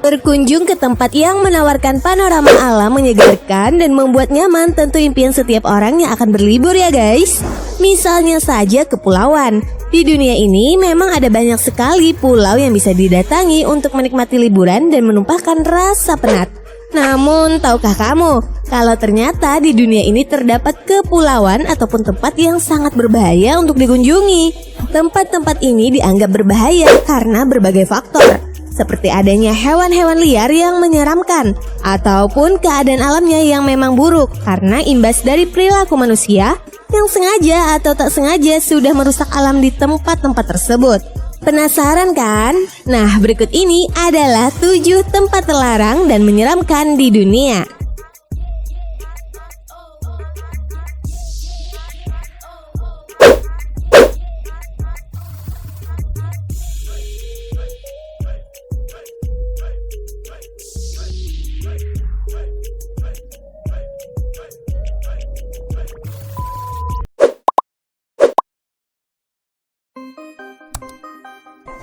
Berkunjung ke tempat yang menawarkan panorama alam menyegarkan dan membuat nyaman tentu impian setiap orang yang akan berlibur ya guys. Misalnya saja kepulauan. Di dunia ini memang ada banyak sekali pulau yang bisa didatangi untuk menikmati liburan dan menumpahkan rasa penat. Namun tahukah kamu kalau ternyata di dunia ini terdapat kepulauan ataupun tempat yang sangat berbahaya untuk dikunjungi. Tempat-tempat ini dianggap berbahaya karena berbagai faktor, seperti adanya hewan-hewan liar yang menyeramkan, ataupun keadaan alamnya yang memang buruk karena imbas dari perilaku manusia yang sengaja atau tak sengaja sudah merusak alam di tempat-tempat tersebut. Penasaran kan? Nah, berikut ini adalah 7 tempat terlarang dan menyeramkan di dunia.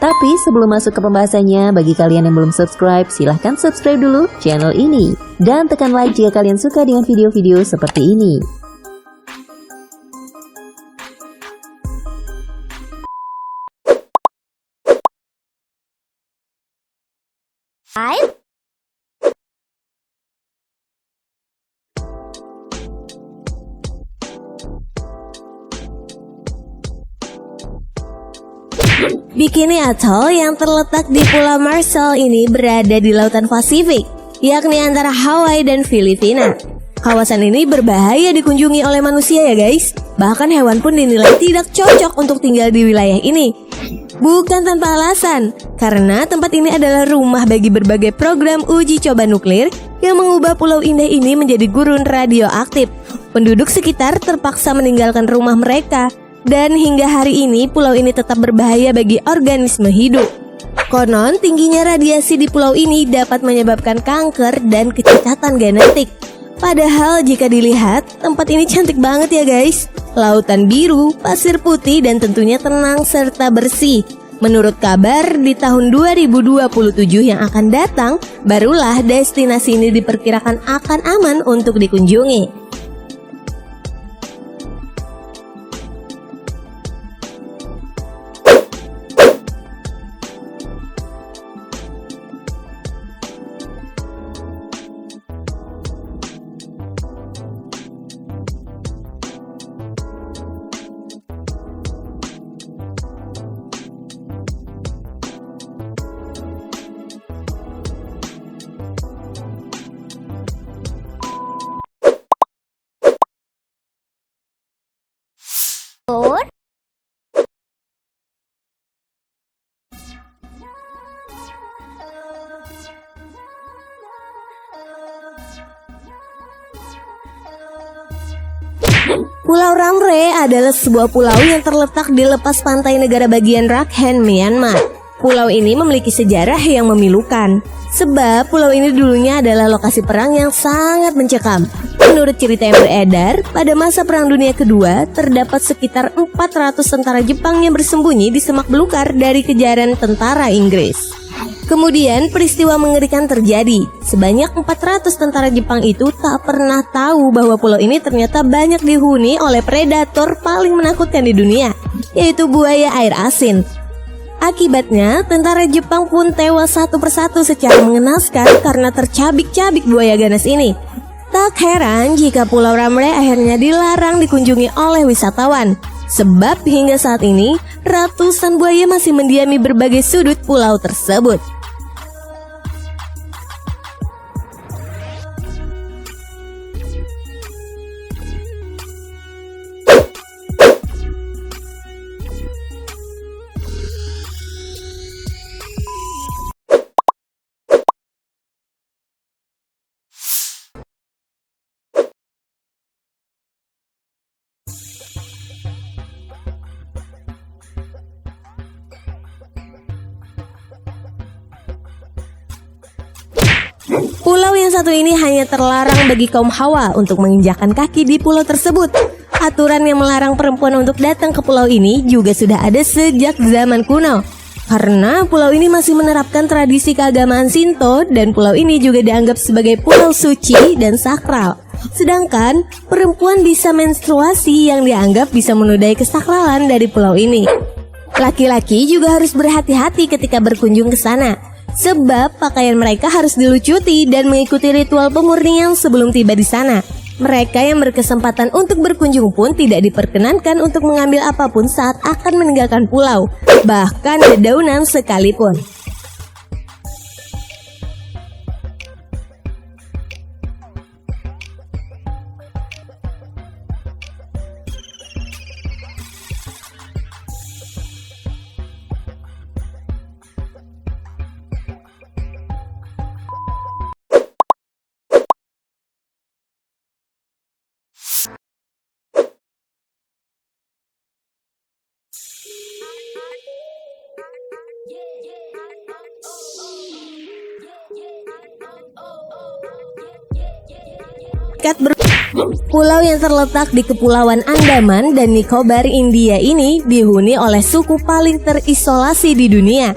Tapi sebelum masuk ke pembahasannya, bagi kalian yang belum subscribe, silahkan subscribe dulu channel ini. Dan tekan like jika kalian suka dengan video-video seperti ini. Bikini Atoll yang terletak di Pulau Marshall ini berada di Lautan Pasifik, yakni antara Hawaii dan Filipina. Kawasan ini berbahaya dikunjungi oleh manusia ya guys. Bahkan hewan pun dinilai tidak cocok untuk tinggal di wilayah ini. Bukan tanpa alasan, karena tempat ini adalah rumah bagi berbagai program uji coba nuklir yang mengubah pulau indah ini menjadi gurun radioaktif. Penduduk sekitar terpaksa meninggalkan rumah mereka. Dan hingga hari ini pulau ini tetap berbahaya bagi organisme hidup. Konon tingginya radiasi di pulau ini dapat menyebabkan kanker dan kecacatan genetik. Padahal jika dilihat, tempat ini cantik banget ya guys. Lautan biru, pasir putih dan tentunya tenang serta bersih. Menurut kabar di tahun 2027 yang akan datang, barulah destinasi ini diperkirakan akan aman untuk dikunjungi. Pulau Ramre adalah sebuah pulau yang terletak di lepas pantai negara bagian Rakhine, Myanmar. Pulau ini memiliki sejarah yang memilukan, sebab pulau ini dulunya adalah lokasi perang yang sangat mencekam. Menurut cerita yang beredar, pada masa Perang Dunia Kedua, terdapat sekitar 400 tentara Jepang yang bersembunyi di semak belukar dari kejaran tentara Inggris. Kemudian peristiwa mengerikan terjadi. Sebanyak 400 tentara Jepang itu tak pernah tahu bahwa pulau ini ternyata banyak dihuni oleh predator paling menakutkan di dunia, yaitu buaya air asin. Akibatnya, tentara Jepang pun tewas satu persatu secara mengenaskan karena tercabik-cabik buaya ganas ini. Tak heran jika Pulau Ramre akhirnya dilarang dikunjungi oleh wisatawan. Sebab hingga saat ini, ratusan buaya masih mendiami berbagai sudut pulau tersebut. Pulau yang satu ini hanya terlarang bagi kaum Hawa untuk menginjakkan kaki di pulau tersebut. Aturan yang melarang perempuan untuk datang ke pulau ini juga sudah ada sejak zaman kuno. Karena pulau ini masih menerapkan tradisi keagamaan Shinto dan pulau ini juga dianggap sebagai pulau suci dan sakral. Sedangkan perempuan bisa menstruasi yang dianggap bisa menodai kesakralan dari pulau ini. Laki-laki juga harus berhati-hati ketika berkunjung ke sana, sebab pakaian mereka harus dilucuti dan mengikuti ritual pemurnian sebelum tiba di sana. Mereka yang berkesempatan untuk berkunjung pun tidak diperkenankan untuk mengambil apapun saat akan meninggalkan pulau, bahkan dedaunan sekalipun. Pulau yang terletak di Kepulauan Andaman dan Nicobar, India ini dihuni oleh suku paling terisolasi di dunia.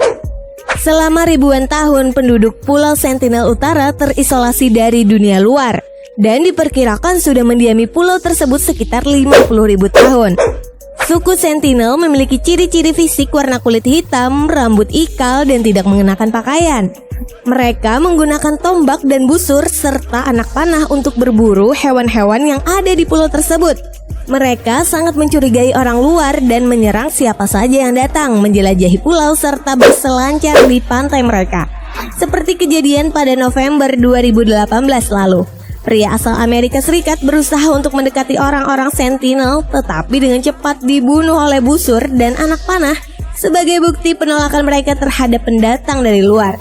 Selama ribuan tahun, penduduk Pulau Sentinel Utara terisolasi dari dunia luar dan diperkirakan sudah mendiami pulau tersebut sekitar 50.000 tahun. Suku Sentinel memiliki ciri-ciri fisik warna kulit hitam, rambut ikal, dan tidak mengenakan pakaian. Mereka menggunakan tombak dan busur serta anak panah untuk berburu hewan-hewan yang ada di pulau tersebut. Mereka sangat mencurigai orang luar dan menyerang siapa saja yang datang menjelajahi pulau serta berselancar di pantai mereka. Seperti kejadian pada November 2018 lalu. Pria asal Amerika Serikat berusaha untuk mendekati orang-orang Sentinel, tetapi dengan cepat dibunuh oleh busur dan anak panah sebagai bukti penolakan mereka terhadap pendatang dari luar.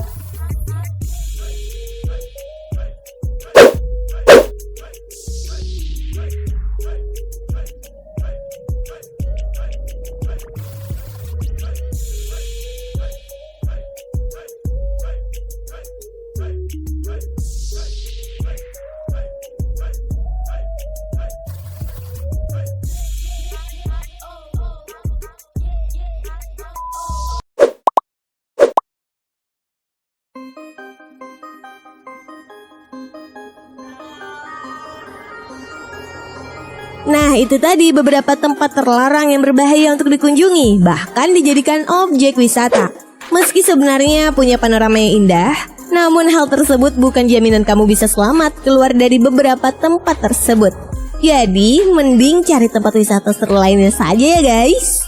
Nah, itu tadi beberapa tempat terlarang yang berbahaya untuk dikunjungi, bahkan dijadikan objek wisata. Meski sebenarnya punya panorama yang indah, namun hal tersebut bukan jaminan kamu bisa selamat keluar dari beberapa tempat tersebut. Jadi, mending cari tempat wisata seru lainnya saja ya guys.